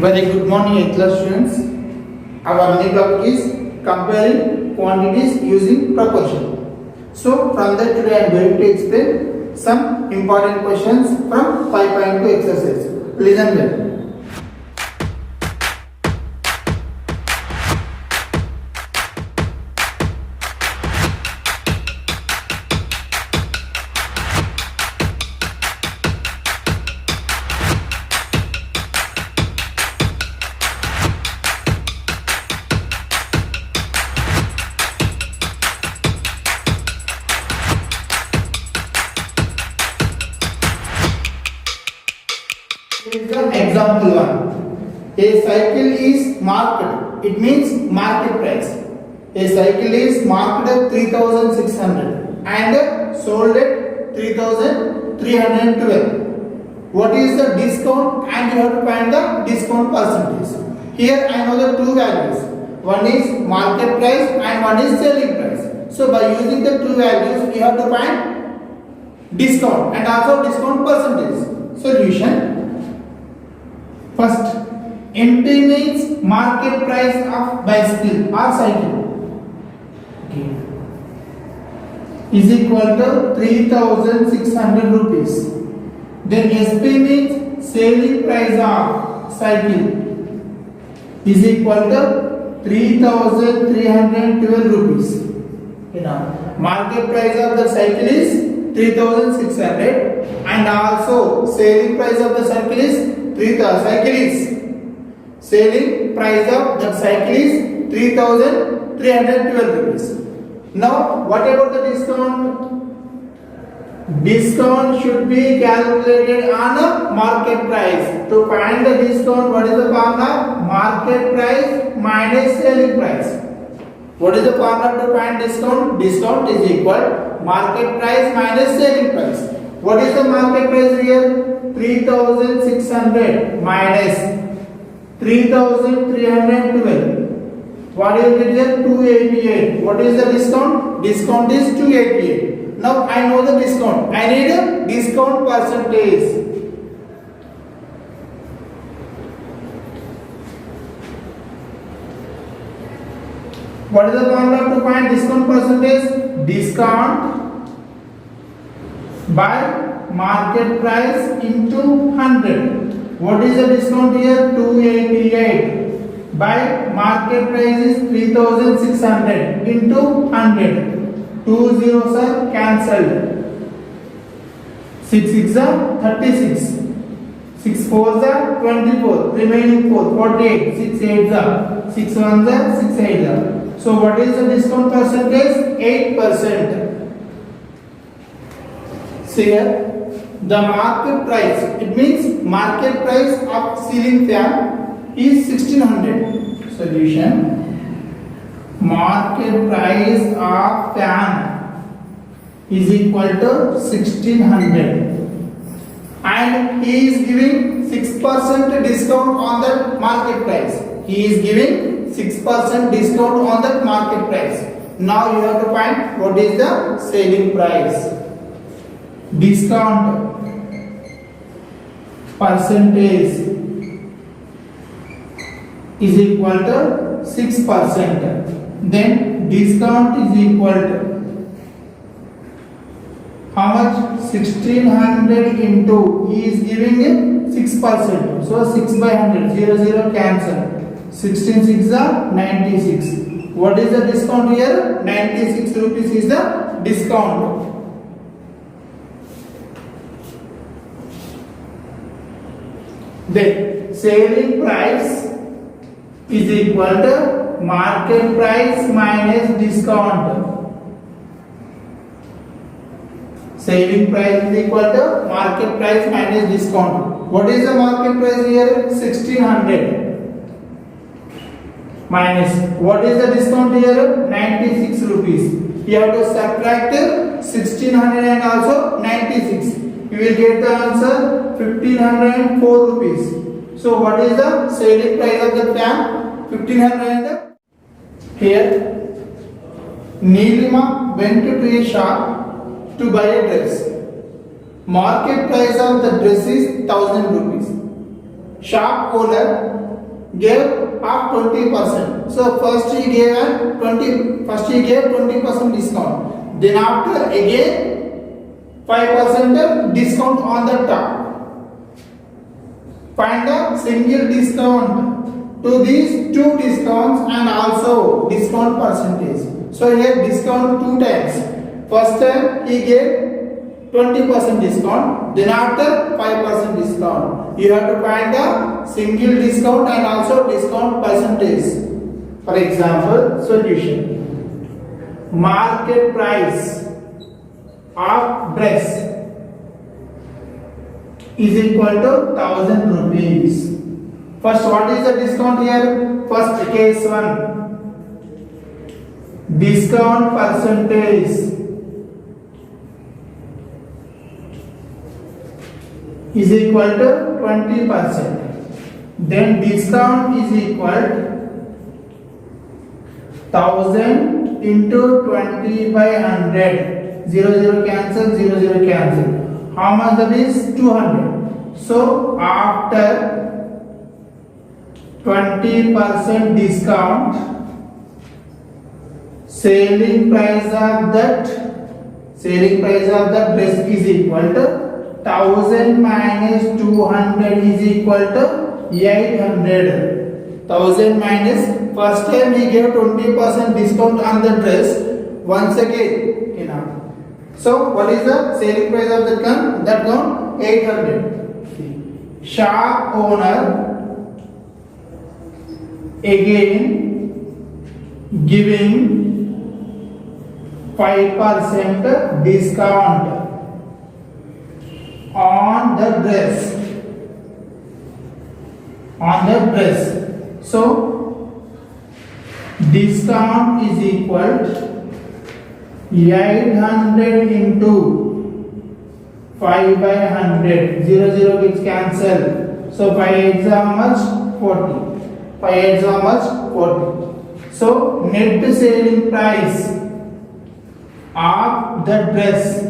Very good morning, 8th class students. Our main topic is comparing quantities using proportion. So, from that today I am going to explain some important questions from 5.2 exercise. Listen well. Example 1. A cycle is marked. It means market price. A cycle is marked at 3,600 and sold at 3,312. What is the discount? And you have to find the discount percentage. Here I know the two values. One is market price and one is selling price. So by using the two values, we have to find discount and also discount percentage. Solution. First, MT means market price of bicycle or cycle. Okay. Is equal to 3,600 rupees. Then SP means selling price of cycle is equal to 3,312 rupees. You know, market price of the cycle is 3,600 and also selling price of the cycle is selling price of that cycle is 3,312 rupees. Now, what about the discount? Discount should be calculated on a market price. To find the discount, what is the formula? Market price minus selling price. What is the formula to find discount? Discount is equal market price minus selling price. What is the market price here? 3,600 minus 3,312. What is it here? 288. What is the discount? Discount is 288. Now I know the discount. I need a discount percentage. What is the formula to find discount percentage? Discount by market price into 100. What is the discount here? 288 by market price is 3,600 into 100. 2 zeros are cancelled. 6 6 are 36. 6 4s are 24. Remaining 4 48. 6 8s are 6 1s are 6 8s are. So what is the discount percentage? 8%. See here. The market price, it means market price of ceiling fan is 1600. Solution. Market price of fan is equal to 1600. And he is giving 6% discount on that market price. He is giving 6% discount on that market price. Now you have to find what is the selling price. Discount percentage is equal to 6%. Then discount is equal to how much? 1600 into he is giving 6%. So 6 by 100. 0 0 cancel. 16 6 are 96. What is the discount here? 96 rupees is the discount. Then selling price is equal to market price minus discount. Selling price is equal to market price minus discount. What is the market price here? 1600 minus what is the discount here? 96 rupees. You have to subtract 1600 and also 96. You will get the answer 1504 rupees. So what is the selling price of the fan? 1500. Here Neelima went to a shop to buy a dress. Market price of the dress is 1000 rupees. shop owner gave up 20%. So first he gave 20% discount. Then after again 5% discount on the top. Find a single discount to these two discounts and also discount percentage. So here discount two times. First time he gave 20% discount, then after 5% discount. You have to find a single discount and also discount percentage. For example, solution. Market price of dress is equal to 1000 rupees. First, what is the discount here? First case 1. Discount percentage is equal to 20%. Then discount is equal 1000 into 20 by 100. 0 cancel, 0 cancel. How much that is? 200. So after 20% discount, selling price of that dress is equal to 1000 minus 200 is equal to 800. 1000 minus, first time we gave 20% discount on the dress. Once again, enough. So what is the selling price of that gown? That gown 800. Shop owner again giving 5% discount on the dress. So discount is equal to 800 into 5 by 100. 0 gets cancelled. So 5 8s are how much? 40. 5 8s are how much? 40. So net selling price of the dress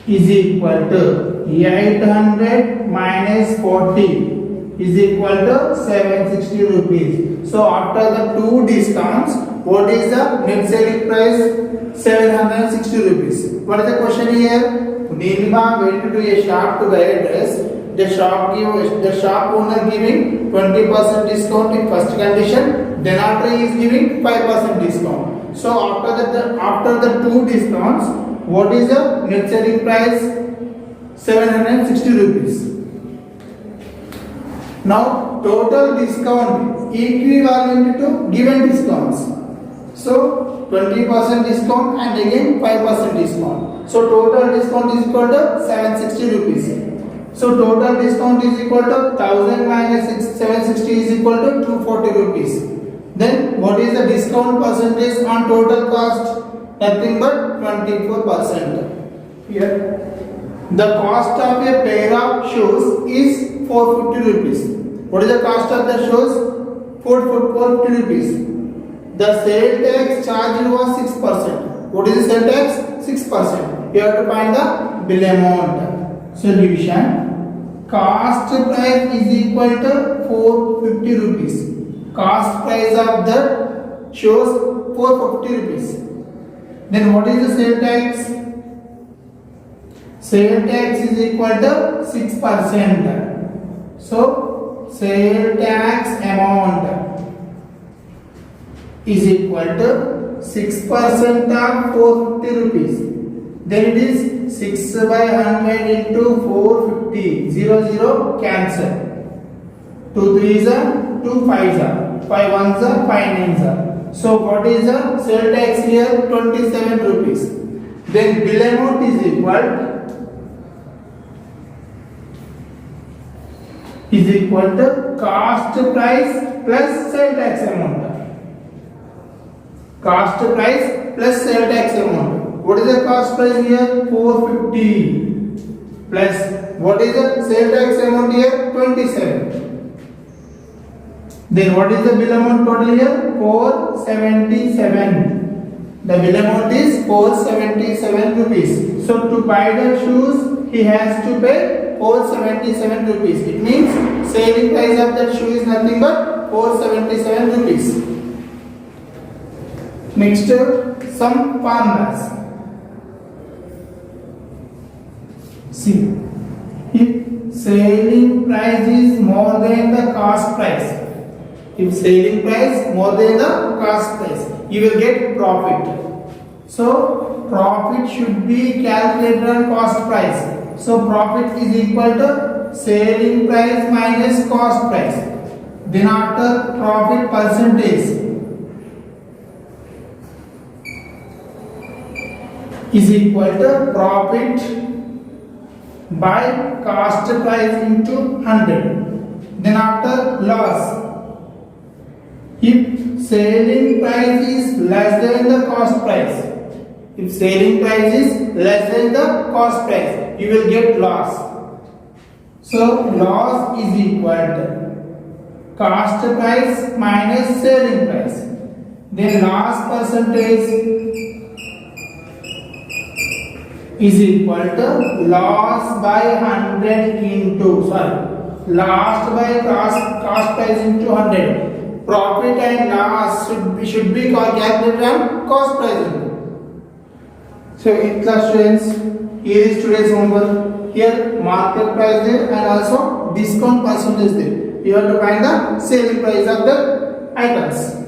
is equal to 800 minus 40 is equal to 760 rupees. So after the two discounts, what is the net selling price? 760 rupees. What is the question here? Nilima went to a shop to buy a dress. The shop owner giving 20% discount in first condition. Then after he is giving 5% discount. So after the two discounts, what is the net selling price? 760 rupees. Now total discount equivalent to given discounts. So 20% discount and again 5% discount. So total discount is equal to 760 rupees. So total discount is equal to 1000 minus 760 is equal to 240 rupees. Then what is the discount percentage on total cost? Nothing but 24%. Here the cost of a pair of shoes is 450 rupees. What is the cost of the shoes? 450 rupees. The sale tax charged was 6%. What is the sale tax? 6%. You have to find the bill amount. Solution. Cost price is equal to 450 rupees. Cost price of the shows 450 rupees. Then what is the sale tax? Sale tax is equal to 6%. So sale tax amount is equal to 6% of 450 rupees. Then it is 6 by 100 into 450. 0 cancel. 2 3s are 2 5s are 5 1s are 5 9s are. So what is the sale tax here? 27 rupees. Then bill amount is equal to cost price plus sale tax amount. Cost price plus sale tax amount. What is the cost price here? 450 plus what is the sale tax amount here? 27. Then what is the bill amount total here? 477. The bill amount is 477 rupees. So to buy the shoes he has to pay 477 rupees. It means selling price of that shoe is nothing but 477 rupees. Next, some formulas. See, if selling price is more than the cost price, if selling price more than the cost price, you will get profit. So profit should be calculated on cost price. So profit is equal to selling price minus cost price. Then after profit percentage is equal to profit by cost price into 100. Then after loss, if selling price is less than the cost price, if selling price is less than the cost price, you will get loss. So loss is equal to cost price minus selling price. Then loss percentage is equal to loss by 100 into loss by cost price into 100. Profit and loss should be calculated on cost price. So in class students, here is today's homework. Here market price there and also discount percentage there. You have to find the selling price of the items.